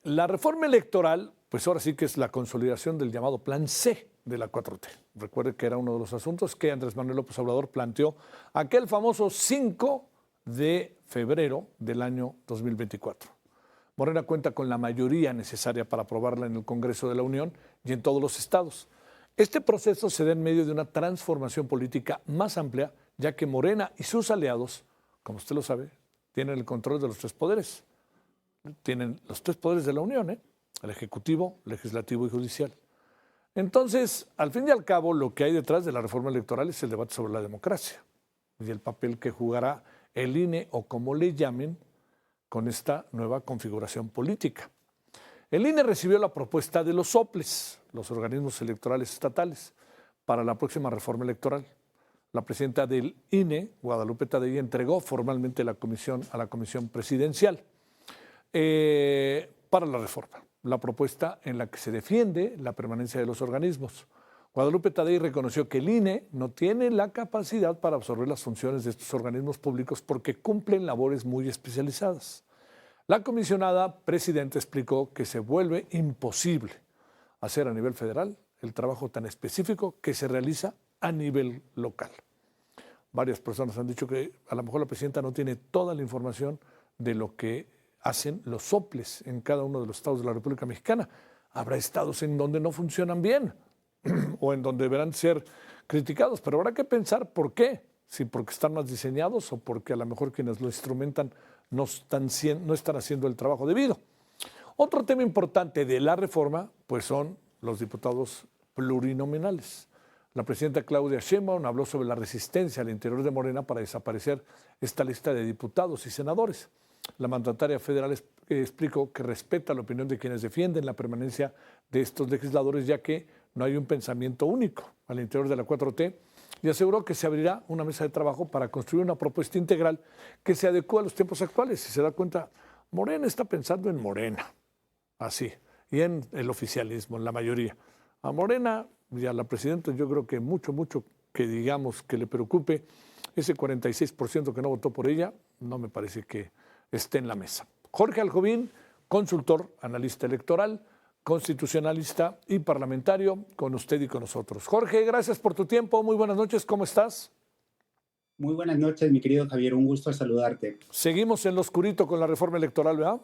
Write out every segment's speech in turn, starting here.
La reforma electoral, pues ahora sí que es la consolidación del llamado Plan C de la 4T. Recuerde que era uno de los asuntos que Andrés Manuel López Obrador planteó aquel famoso 5 de febrero del año 2024. Morena cuenta con la mayoría necesaria para aprobarla en el Congreso de la Unión y en todos los estados. Este proceso se da en medio de una transformación política más amplia, ya que Morena y sus aliados, como usted lo sabe, tienen el control de los tres poderes. Tienen los tres poderes de la Unión, el Ejecutivo, Legislativo y Judicial. Entonces, al fin y al cabo, lo que hay detrás de la reforma electoral es el debate sobre la democracia y el papel que jugará el INE o como le llamen con esta nueva configuración política. El INE recibió la propuesta de los OPLES, los organismos electorales estatales, para la próxima reforma electoral. La presidenta del INE, Guadalupe Tadei, entregó formalmente a la comisión presidencial para la reforma, la propuesta en la que se defiende la permanencia de los organismos. Guadalupe Tadei reconoció que el INE no tiene la capacidad para absorber las funciones de estos organismos públicos porque cumplen labores muy especializadas. La comisionada presidenta explicó que se vuelve imposible hacer a nivel federal el trabajo tan específico que se realiza a nivel local. Varias personas han dicho que a lo mejor la presidenta no tiene toda la información de lo que hacen los soples en cada uno de los estados de la República Mexicana. Habrá estados en donde no funcionan bien o en donde deberán ser criticados, pero habrá que pensar por qué. Si porque están más diseñados o porque a lo mejor quienes lo instrumentan no están haciendo el trabajo debido. Otro tema importante de la reforma pues son los diputados plurinominales. La presidenta Claudia Sheinbaum habló sobre la resistencia al interior de Morena para desaparecer esta lista de diputados y senadores. La mandataria federal explicó que respeta la opinión de quienes defienden la permanencia de estos legisladores, ya que no hay un pensamiento único al interior de la 4T, y aseguró que se abrirá una mesa de trabajo para construir una propuesta integral que se adecue a los tiempos actuales. Si se da cuenta, Morena está pensando en Morena, así, y en el oficialismo, en la mayoría. A Morena y a la presidenta yo creo que mucho que digamos que le preocupe ese 46% que no votó por ella, no me parece que esté en la mesa. Jorge Aljobín, consultor, analista electoral, constitucionalista y parlamentario, con usted y con nosotros. Jorge, gracias por tu tiempo. Muy buenas noches. ¿Cómo estás? Muy buenas noches, mi querido Javier. Un gusto saludarte. Seguimos en lo oscurito con la reforma electoral, ¿verdad?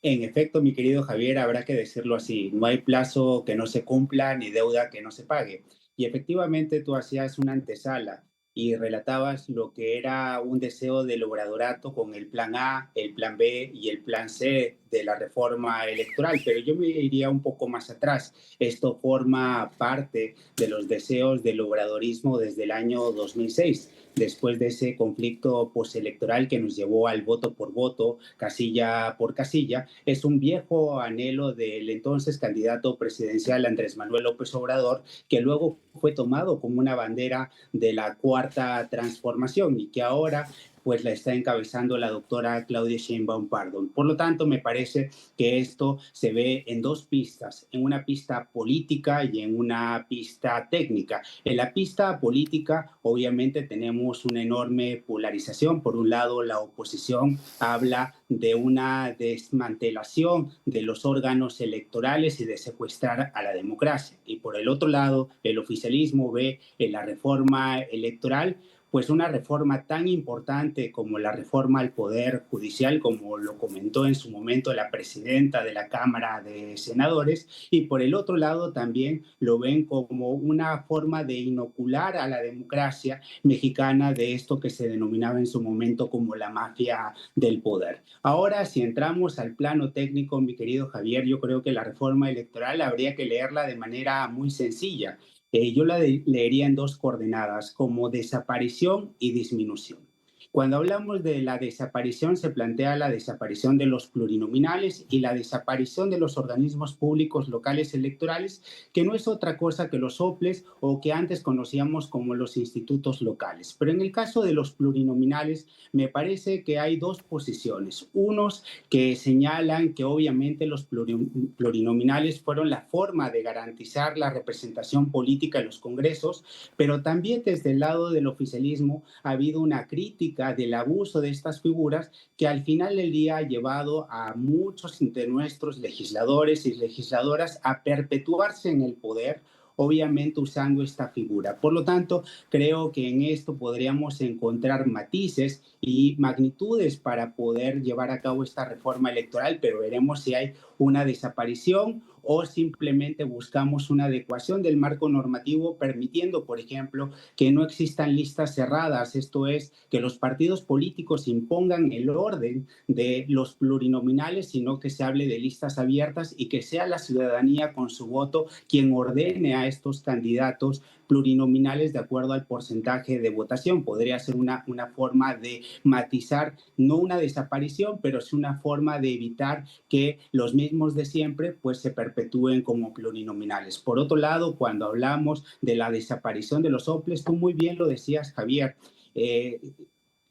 En efecto, mi querido Javier, habrá que decirlo así. No hay plazo que no se cumpla ni deuda que no se pague. Y efectivamente tú hacías una antesala y relatabas lo que era un deseo del obradorato con el plan A, el plan B y el plan C de la reforma electoral, pero yo me iría un poco más atrás. Esto forma parte de los deseos del obradorismo desde el año 2006, después de ese conflicto postelectoral que nos llevó al voto por voto, casilla por casilla. Es un viejo anhelo del entonces candidato presidencial Andrés Manuel López Obrador, que luego fue tomado como una bandera de la cuarta transformación y que ahora pues la está encabezando la doctora Claudia Sheinbaum Pardo. Por lo tanto, me parece que esto se ve en dos pistas, en una pista política y en una pista técnica. En la pista política, obviamente, tenemos una enorme polarización. Por un lado, la oposición habla de una desmantelación de los órganos electorales y de secuestrar a la democracia. Y por el otro lado, el oficialismo ve en la reforma electoral pues una reforma tan importante como la reforma al Poder Judicial, como lo comentó en su momento la presidenta de la Cámara de Senadores, y por el otro lado también lo ven como una forma de inocular a la democracia mexicana de esto que se denominaba en su momento como la mafia del poder. Ahora, si entramos al plano técnico, mi querido Javier, yo creo que la reforma electoral habría que leerla de manera muy sencilla. Yo la leería en dos coordenadas, como desaparición y disminución. Cuando hablamos de la desaparición, se plantea la desaparición de los plurinominales y la desaparición de los organismos públicos locales electorales, que no es otra cosa que los OPLES o que antes conocíamos como los institutos locales. Pero en el caso de los plurinominales, me parece que hay dos posiciones. Unos que señalan que obviamente los plurinominales fueron la forma de garantizar la representación política en los congresos, pero también desde el lado del oficialismo ha habido una crítica práctica del abuso de estas figuras que al final del día ha llevado a muchos de nuestros legisladores y legisladoras a perpetuarse en el poder, obviamente usando esta figura. Por lo tanto, creo que en esto podríamos encontrar matices y magnitudes para poder llevar a cabo esta reforma electoral, pero veremos si hay una desaparición o simplemente buscamos una adecuación del marco normativo permitiendo, por ejemplo, que no existan listas cerradas, esto es, que los partidos políticos impongan el orden de los plurinominales, sino que se hable de listas abiertas y que sea la ciudadanía con su voto quien ordene a estos candidatos plurinominales de acuerdo al porcentaje de votación. Podría ser una forma de matizar, no una desaparición, pero sí una forma de evitar que los mismos de siempre pues se perpetúen como plurinominales. Por otro lado, cuando hablamos de la desaparición de los soples, tú muy bien lo decías, Javier, eh,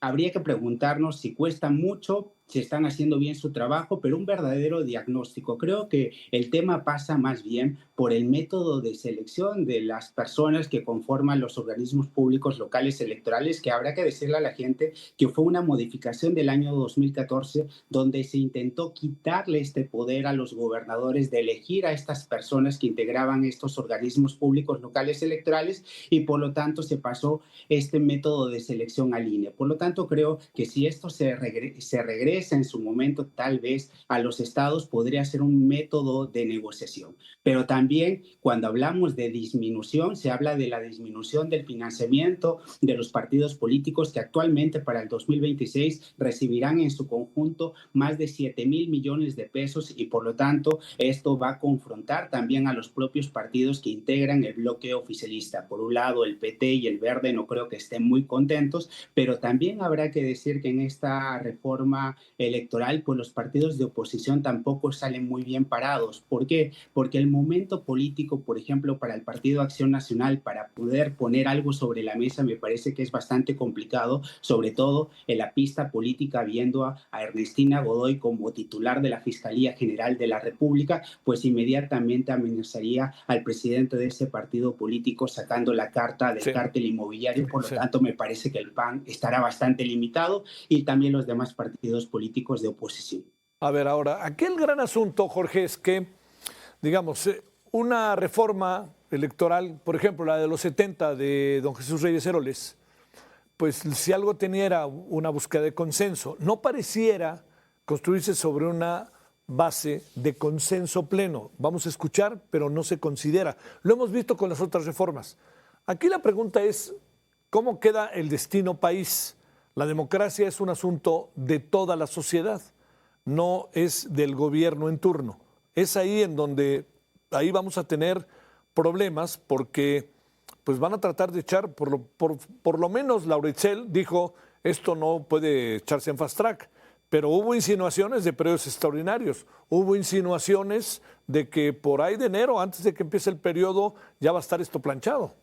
habría que preguntarnos si cuesta mucho, si están haciendo bien su trabajo, pero un verdadero diagnóstico. Creo que el tema pasa más bien por el método de selección de las personas que conforman los organismos públicos locales electorales, que habrá que decirle a la gente que fue una modificación del año 2014, donde se intentó quitarle este poder a los gobernadores de elegir a estas personas que integraban estos organismos públicos locales electorales y por lo tanto se pasó este método de selección al INE. Por lo tanto, creo que si esto se regresa en su momento tal vez a los estados, podría ser un método de negociación. Pero también cuando hablamos de disminución, se habla de la disminución del financiamiento de los partidos políticos que actualmente para el 2026 recibirán en su conjunto más de 7,000 millones de pesos y por lo tanto esto va a confrontar también a los propios partidos que integran el bloque oficialista. Por un lado, el PT y el Verde no creo que estén muy contentos, pero también habrá que decir que en esta reforma electoral, pues los partidos de oposición tampoco salen muy bien parados. ¿Por qué? Porque el momento político, por ejemplo, para el Partido Acción Nacional, para poder poner algo sobre la mesa, me parece que es bastante complicado, sobre todo en la pista política, viendo a Ernestina Godoy como titular de la Fiscalía General de la República, pues inmediatamente amenazaría al presidente de ese partido político sacando la carta del cártel inmobiliario. Por lo tanto, me parece que el PAN estará bastante limitado y también los demás partidos políticos de oposición. A ver, ahora, aquí el gran asunto, Jorge, es que, digamos, una reforma electoral, por ejemplo, la de los 70 de don Jesús Reyes Heroles, pues si algo tenía era una búsqueda de consenso. No pareciera construirse sobre una base de consenso pleno. Vamos a escuchar, pero no se considera. Lo hemos visto con las otras reformas. Aquí la pregunta es, ¿cómo queda el destino país? La democracia es un asunto de toda la sociedad, no es del gobierno en turno. Es ahí en donde ahí vamos a tener problemas porque pues van a tratar de echar, por lo menos Laura Itzel dijo, esto no puede echarse en fast track, pero hubo insinuaciones de periodos extraordinarios, hubo insinuaciones de que por ahí de enero, antes de que empiece el periodo, ya va a estar esto planchado.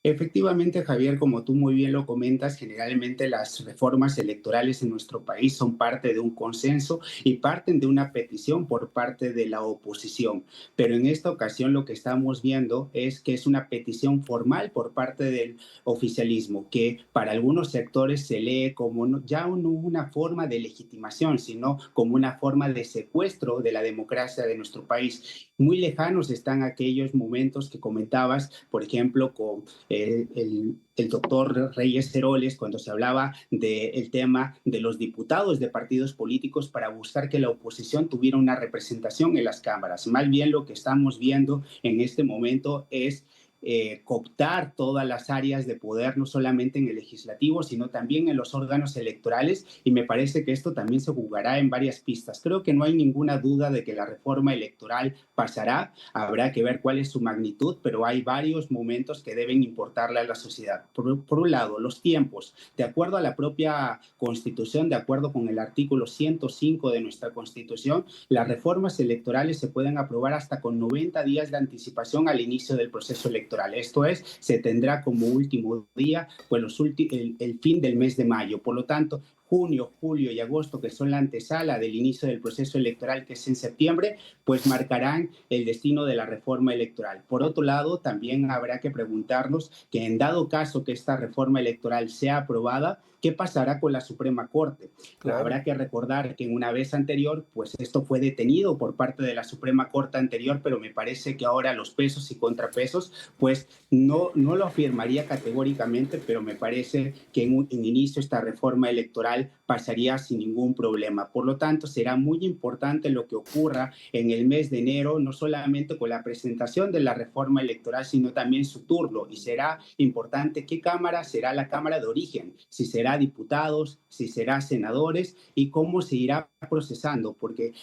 Efectivamente, Javier, como tú muy bien lo comentas, generalmente las reformas electorales en nuestro país son parte de un consenso y parten de una petición por parte de la oposición. Pero en esta ocasión lo que estamos viendo es que es una petición formal por parte del oficialismo, que para algunos sectores se lee como ya no una forma de legitimación, sino como una forma de secuestro de la democracia de nuestro país. Muy lejanos están aquellos momentos que comentabas, por ejemplo, con el doctor Reyes Heroles, cuando se hablaba del tema de los diputados de partidos políticos para buscar que la oposición tuviera una representación en las cámaras. Más bien lo que estamos viendo en este momento es cooptar todas las áreas de poder, no solamente en el legislativo, sino también en los órganos electorales, y me parece que esto también se jugará en varias pistas. Creo que no hay ninguna duda de que la reforma electoral pasará, habrá que ver cuál es su magnitud, pero hay varios momentos que deben importarle a la sociedad. Por un lado, los tiempos. De acuerdo a la propia Constitución, de acuerdo con el artículo 105 de nuestra Constitución, las reformas electorales se pueden aprobar hasta con 90 días de anticipación al inicio del proceso electoral. Esto es, se tendrá como último día pues el fin del mes de mayo. Por lo tanto, junio, julio y agosto, que son la antesala del inicio del proceso electoral, que es en septiembre, pues marcarán el destino de la reforma electoral. Por otro lado, también habrá que preguntarnos que en dado caso que esta reforma electoral sea aprobada, ¿qué pasará con la Suprema Corte? Claro. Habrá que recordar que en una vez anterior, pues esto fue detenido por parte de la Suprema Corte anterior, pero me parece que ahora los pesos y contrapesos, pues no lo afirmaría categóricamente, pero me parece que en inicio esta reforma electoral pasaría sin ningún problema. Por lo tanto, será muy importante lo que ocurra en el mes de enero, no solamente con la presentación de la reforma electoral, sino también su turno. Y será importante qué Cámara será la Cámara de origen, si será diputados, si será senadores y cómo se irá procesando, porque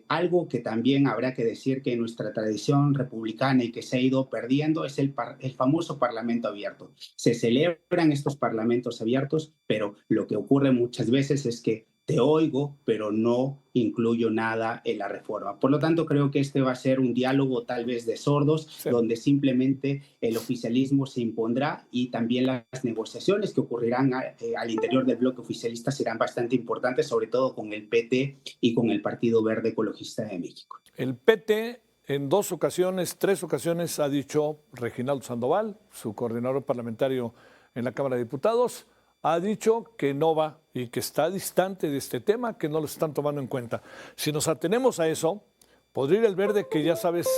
algo que también habrá que decir que en nuestra tradición republicana y que se ha ido perdiendo es el famoso Parlamento abierto. Se celebran estos parlamentos abiertos, pero lo que ocurre muchas veces es que te oigo, pero no incluyo nada en la reforma. Por lo tanto, creo que este va a ser un diálogo tal vez de sordos, sí, donde simplemente el oficialismo se impondrá y también las negociaciones que ocurrirán al interior del bloque oficialista serán bastante importantes, sobre todo con el PT y con el Partido Verde Ecologista de México. El PT en tres ocasiones ha dicho, Reginaldo Sandoval, su coordinador parlamentario en la Cámara de Diputados, ha dicho que no va y que está distante de este tema, que no lo están tomando en cuenta. Si nos atenemos a eso, podría ir el Verde, que ya sabes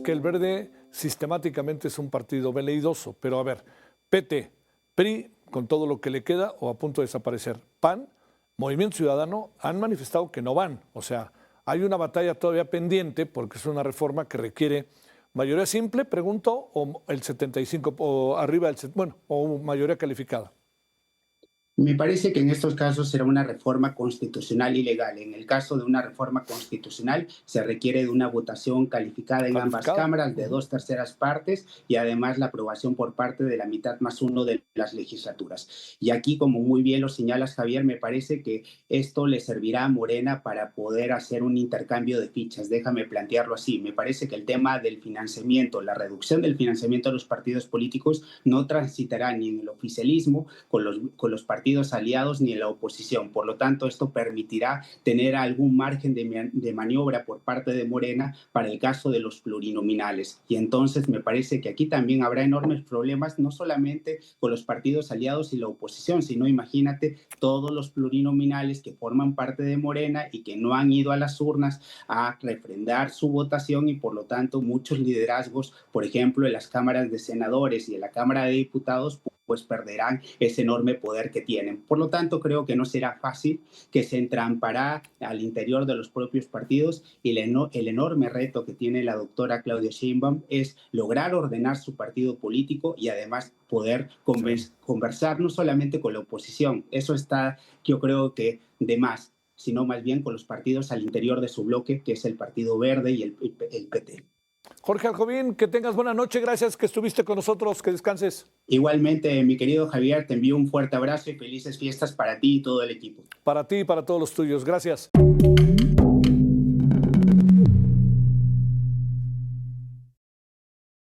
que el Verde sistemáticamente es un partido veleidoso, pero a ver, PT, PRI, con todo lo que le queda o a punto de desaparecer, PAN, Movimiento Ciudadano, han manifestado que no van. O sea, hay una batalla todavía pendiente porque es una reforma que requiere mayoría simple, pregunto, o el 75, o arriba del, bueno, o mayoría calificada. Me parece que en estos casos será una reforma constitucional y legal. En el caso de una reforma constitucional se requiere de una votación calificada en ambas cámaras de 2/3 partes y además la aprobación por parte de la mitad más uno de las legislaturas. Y aquí, como muy bien lo señalas, Javier, me parece que esto le servirá a Morena para poder hacer un intercambio de fichas. Déjame plantearlo así. Me parece que el tema del financiamiento, la reducción del financiamiento a los partidos políticos no transitará ni en el oficialismo con los partidos aliados ni en la oposición. Por lo tanto, esto permitirá tener algún margen de maniobra por parte de Morena para el caso de los plurinominales. Y entonces me parece que aquí también habrá enormes problemas, no solamente con los partidos aliados y la oposición, sino imagínate todos los plurinominales que forman parte de Morena y que no han ido a las urnas a refrendar su votación y por lo tanto muchos liderazgos, por ejemplo, en las cámaras de senadores y en la Cámara de Diputados, pues perderán ese enorme poder que tienen. Por lo tanto, creo que no será fácil, que se entrampará al interior de los propios partidos y el enorme reto que tiene la doctora Claudia Sheinbaum es lograr ordenar su partido político y además poder conversar no solamente con la oposición. Eso está, yo creo que de más, sino más bien con los partidos al interior de su bloque, que es el Partido Verde y el PT. Jorge Aljobín, que tengas buena noche, gracias que estuviste con nosotros, que descanses. Igualmente, mi querido Javier, te envío un fuerte abrazo y felices fiestas para ti y todo el equipo. Para ti y para todos los tuyos, gracias.